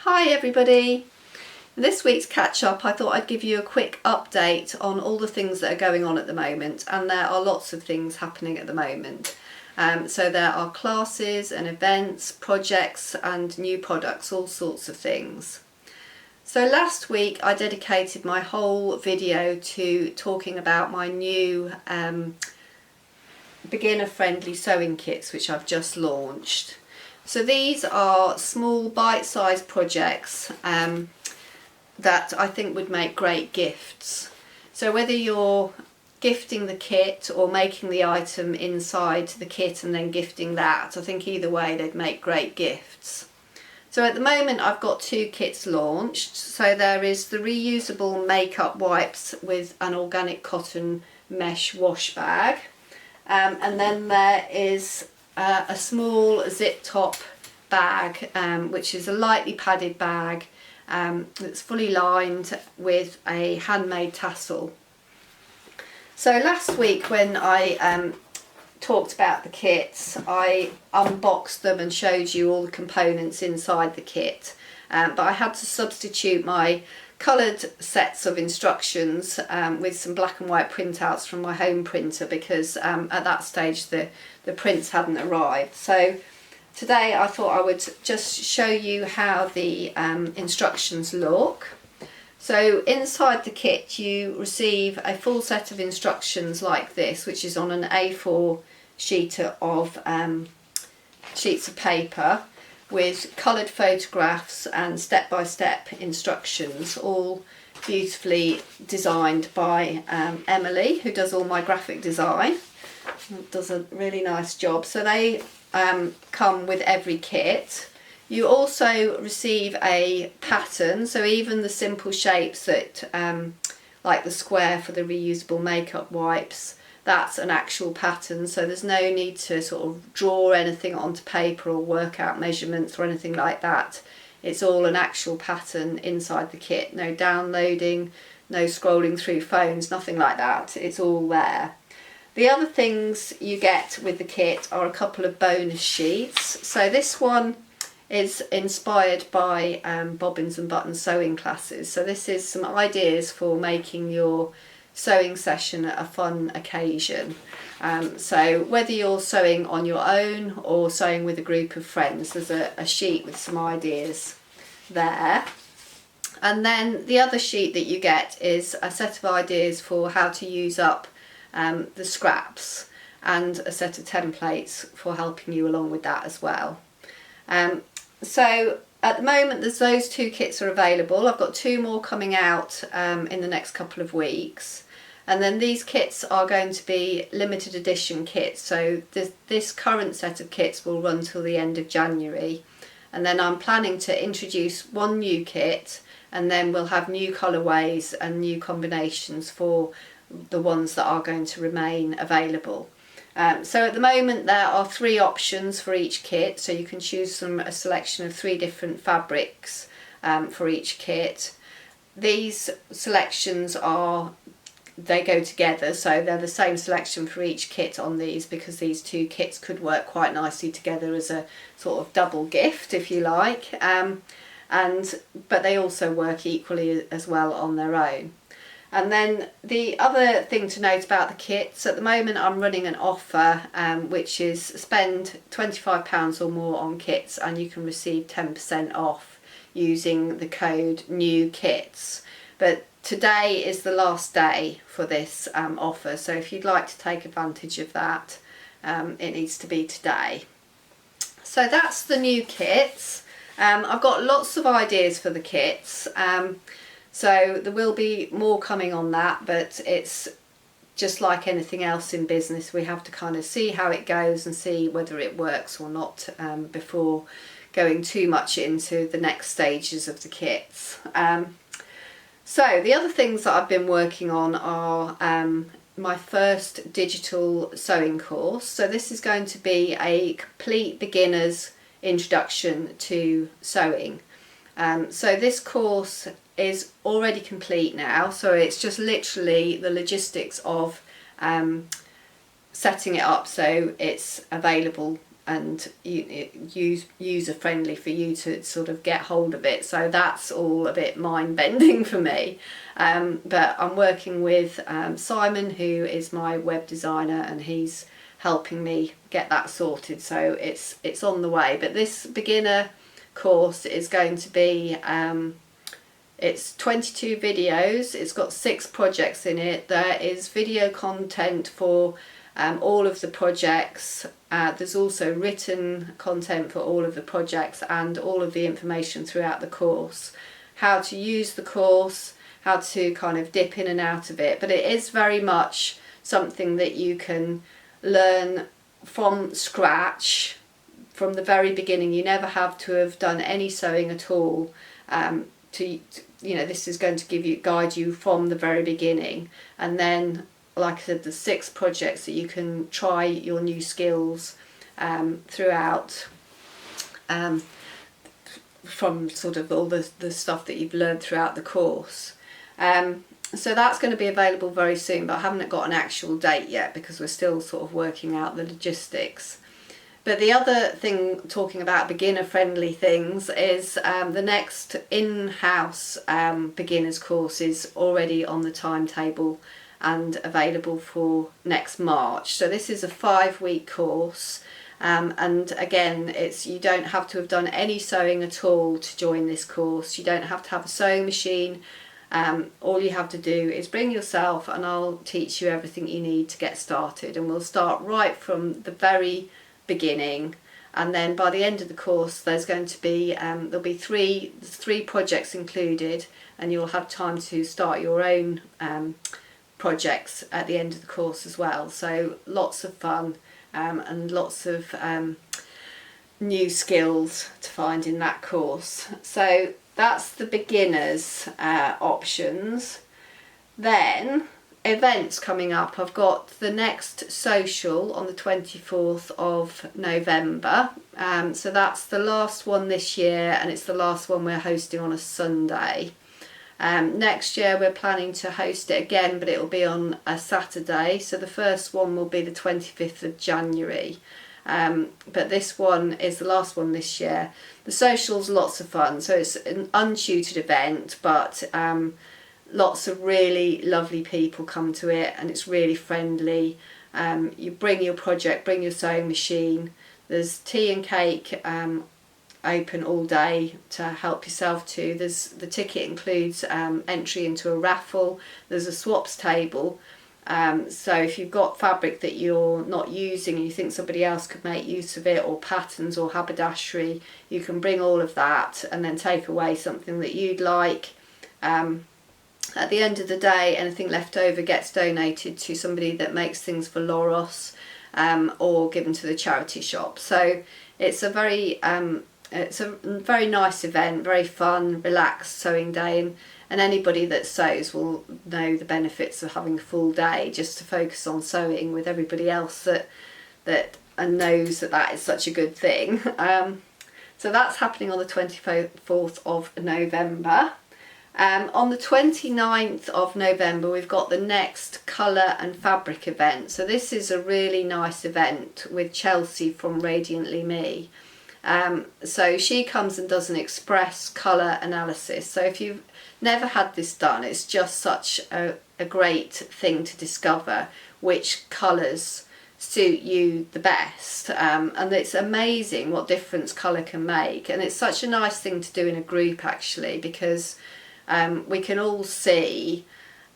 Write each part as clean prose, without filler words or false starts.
Hi everybody! In this week's catch up I thought I'd give you a quick update on all the things that are going on at the moment, and there are lots of things happening at the moment. So there are classes and events, projects and new products, all sorts of things. So last week I dedicated my whole video to talking about my new beginner friendly sewing kits which I've just launched. So these are small bite-sized projects that I think would make great gifts. So whether you're gifting the kit or making the item inside the kit and then gifting that, I think either way they'd make great gifts. So at the moment I've got two kits launched. So there is the reusable makeup wipes with an organic cotton mesh wash bag, and then there is a small zip top bag, which is a lightly padded bag that's fully lined with a handmade tassel. So last week when I talked about the kits, I unboxed them and showed you all the components inside the kit, but I had to substitute my coloured sets of instructions with some black and white printouts from my home printer because at that stage the prints hadn't arrived. So today I thought I would just show you how the instructions look. So inside the kit you receive a full set of instructions like this, which is on an A4 sheet of sheets of paper with coloured photographs and step-by-step instructions, all beautifully designed by Emily, who does all my graphic design. Does a really nice job. So they come with every kit. You also receive a pattern, so even the simple shapes that like the square for the reusable makeup wipes, that's an actual pattern, so there's no need to sort of draw anything onto paper or work out measurements or anything like that. It's all an actual pattern inside the kit. No downloading, no scrolling through phones, nothing like that. It's all there. The other things you get with the kit are a couple of bonus sheets. So this one is inspired by bobbins and buttons sewing classes. So this is some ideas for making your sewing session a fun occasion. So whether you're sewing on your own or sewing with a group of friends, there's a sheet with some ideas there. And then the other sheet that you get is a set of ideas for how to use up the scraps and a set of templates for helping you along with that as well. So at the moment there's those two kits are available. I've got two more coming out in the next couple of weeks, and then these kits are going to be limited edition kits. So this current set of kits will run till the end of January, and then I'm planning to introduce one new kit, and then we'll have new colourways and new combinations for the ones that are going to remain available. So at the moment there are three options for each kit, so you can choose from a selection of three different fabrics for each kit. These selections they go together, so they're the same selection for each kit on these, because these two kits could work quite nicely together as a sort of double gift, if you like, but they also work equally as well on their own. And then the other thing to note about the kits, at the moment I'm running an offer which is spend £25 or more on kits and you can receive 10% off using the code NEWKITS. But today is the last day for this offer, so if you'd like to take advantage of that, it needs to be today. So that's the new kits. I've got lots of ideas for the kits. So there will be more coming on that, but it's just like anything else in business, we have to kind of see how it goes and see whether it works or not before going too much into the next stages of the kits. So the other things that I've been working on are my first digital sewing course. So this is going to be a complete beginner's introduction to sewing. So this course is already complete now, so it's just literally the logistics of setting it up so it's available and user friendly for you to sort of get hold of it. So that's all a bit mind bending for me. But I'm working with Simon, who is my web designer, and he's helping me get that sorted. So it's on the way. But this beginner course is going to be it's 22 videos. It's got 6 projects in it. There is video content for all of the projects. There's also written content for all of the projects and all of the information throughout the course. How to use the course, how to kind of dip in and out of it. But it is very much something that you can learn from scratch, from the very beginning. You never have to have done any sewing at all. This is going to guide you from the very beginning, and then, like I said, there's 6 projects that you can try your new skills throughout, from sort of all the stuff that you've learned throughout the course. So that's going to be available very soon, but I haven't got an actual date yet because we're still sort of working out the logistics. But the other thing, talking about beginner friendly things, is the next in-house beginners course is already on the timetable and available for next March. So this is a 5-week course, and again, you don't have to have done any sewing at all to join this course. You don't have to have a sewing machine. All you have to do is bring yourself, and I'll teach you everything you need to get started. And we'll start right from the very beginning, and then by the end of the course there's going to be there'll be three projects included, and you'll have time to start your own projects at the end of the course as well. So lots of fun and lots of new skills to find in that course. So that's the beginners options. Then events coming up. I've got the next social on the 24th of November. So that's the last one this year, and it's the last one we're hosting on a Sunday. Next year we're planning to host it again, but it will be on a Saturday. So the first one will be the 25th of January. But this one is the last one this year. The social's lots of fun. So it's an untutored event, but lots of really lovely people come to it, and it's really friendly. You bring your project, bring your sewing machine. There's tea and cake open all day to help yourself to. The ticket includes entry into a raffle. There's a swaps table. So if you've got fabric that you're not using and you think somebody else could make use of it, or patterns or haberdashery, you can bring all of that and then take away something that you'd like. At the end of the day, anything left over gets donated to somebody that makes things for Loros, or given to the charity shop. So it's a very nice event, very fun, relaxed sewing day, and anybody that sews will know the benefits of having a full day just to focus on sewing with everybody else that knows that is such a good thing. So that's happening on the 24th of November. On the 29th of November we've got the next colour and fabric event. So this is a really nice event with Chelsea from Radiantly Me. So she comes and does an express colour analysis. So if you've never had this done, it's just such a great thing to discover which colours suit you the best, and it's amazing what difference colour can make. And it's such a nice thing to do in a group actually, because we can all see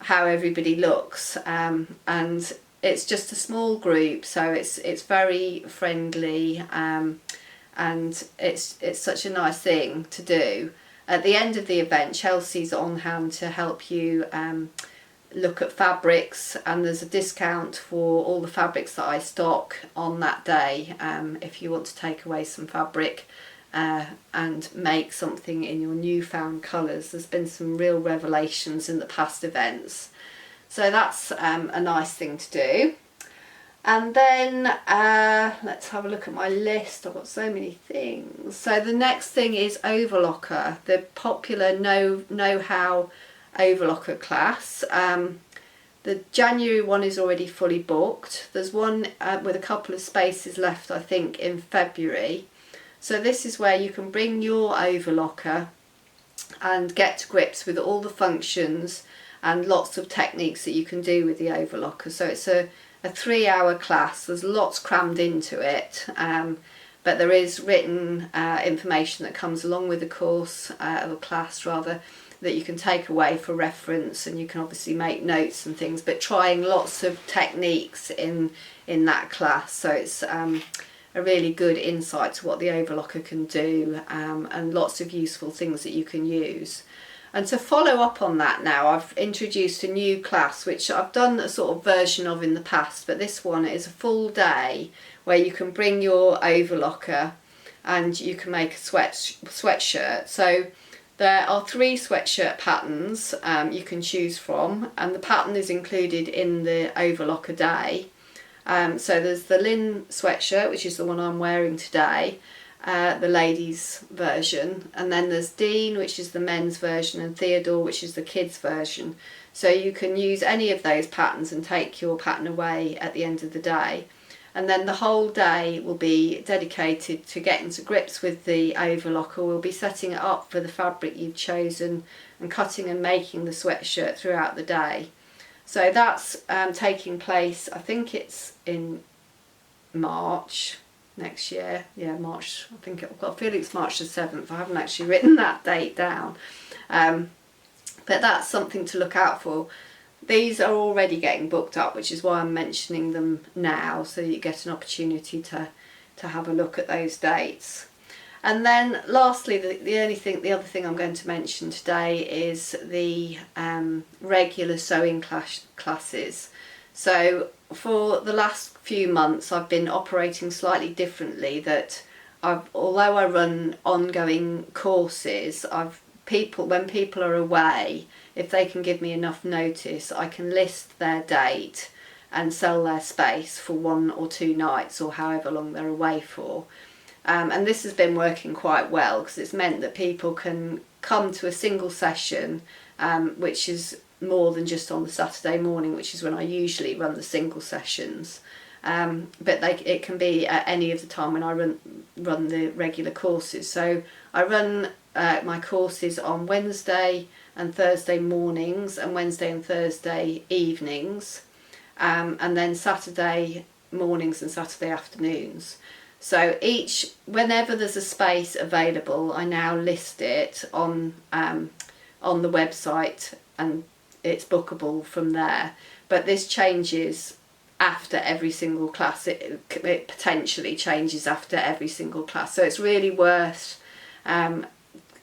how everybody looks, and it's just a small group, so it's very friendly, and it's such a nice thing to do. At the end of the event, Chelsea's on hand to help you look at fabrics, and there's a discount for all the fabrics that I stock on that day, if you want to take away some fabric and make something in your newfound colours. There's been some real revelations in the past events, so that's a nice thing to do. And then let's have a look at my list. I've got so many things. So the next thing is Overlocker, the popular know-how Overlocker class. The January one is already fully booked. There's one with a couple of spaces left, I think, in February. So this is where you can bring your overlocker and get to grips with all the functions and lots of techniques that you can do with the overlocker. So it's a 3-hour class. There's lots crammed into it, but there is written information that comes along with the course, or class rather, that you can take away for reference, and you can obviously make notes and things, but trying lots of techniques in that class. So it's a really good insight to what the overlocker can do, and lots of useful things that you can use. And to follow up on that now, I've introduced a new class which I've done a sort of version of in the past, but this one is a full day where you can bring your overlocker and you can make a sweatshirt. So there are 3 sweatshirt patterns you can choose from, and the pattern is included in the overlocker day. So there's the Lynn sweatshirt, which is the one I'm wearing today, the ladies version, and then there's Dean, which is the men's version, and Theodore, which is the kids version. So you can use any of those patterns and take your pattern away at the end of the day. And then the whole day will be dedicated to getting to grips with the overlocker. We'll be setting it up for the fabric you've chosen and cutting and making the sweatshirt throughout the day. So that's taking place, I think it's in March next year. Yeah, March, I think I've got a feeling it's March the 7th. I haven't actually written that date down. But that's something to look out for. These are already getting booked up, which is why I'm mentioning them now, so you get an opportunity to have a look at those dates. And then lastly, the other thing I'm going to mention today is the regular sewing classes. So for the last few months I've been operating slightly differently, that although I run ongoing courses, when people are away, if they can give me enough notice, I can list their date and sell their space for 1 or 2 nights or however long they're away for. And this has been working quite well, because it's meant that people can come to a single session, which is more than just on the Saturday morning, which is when I usually run the single sessions. But it can be at any of the time when I run the regular courses. So I run my courses on Wednesday and Thursday mornings and Wednesday and Thursday evenings, and then Saturday mornings and Saturday afternoons. So whenever there's a space available, I now list it on the website, and it's bookable from there. But this changes after every single class. It potentially changes after every single class. So it's really worth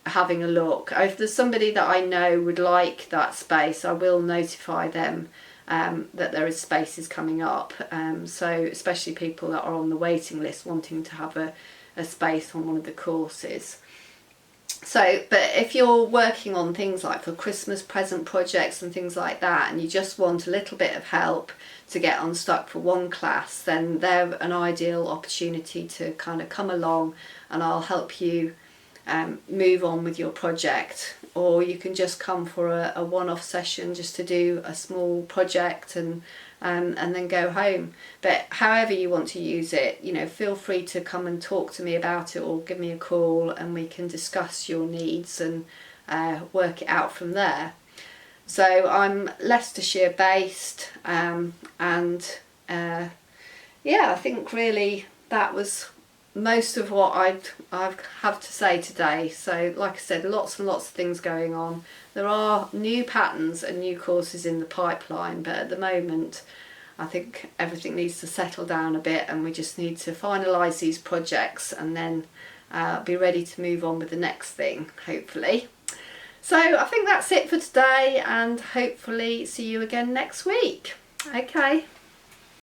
having a look. If there's somebody that I know would like that space, I will notify them that there is spaces coming up. So especially people that are on the waiting list wanting to have a space on one of the courses. So, but if you're working on things like for Christmas present projects and things like that, and you just want a little bit of help to get unstuck for one class, then they're an ideal opportunity to kind of come along, and I'll help you move on with your project. Or you can just come for a one-off session just to do a small project and then go home. But however you want to use it, feel free to come and talk to me about it, or give me a call and we can discuss your needs and work it out from there. So I'm Leicestershire based, and I think really that was most of what I have to say today. So like I said, lots and lots of things going on. There are new patterns and new courses in the pipeline, but at the moment I think everything needs to settle down a bit, and we just need to finalise these projects and then be ready to move on with the next thing, hopefully. So I think that's it for today, and hopefully see you again next week. Okay.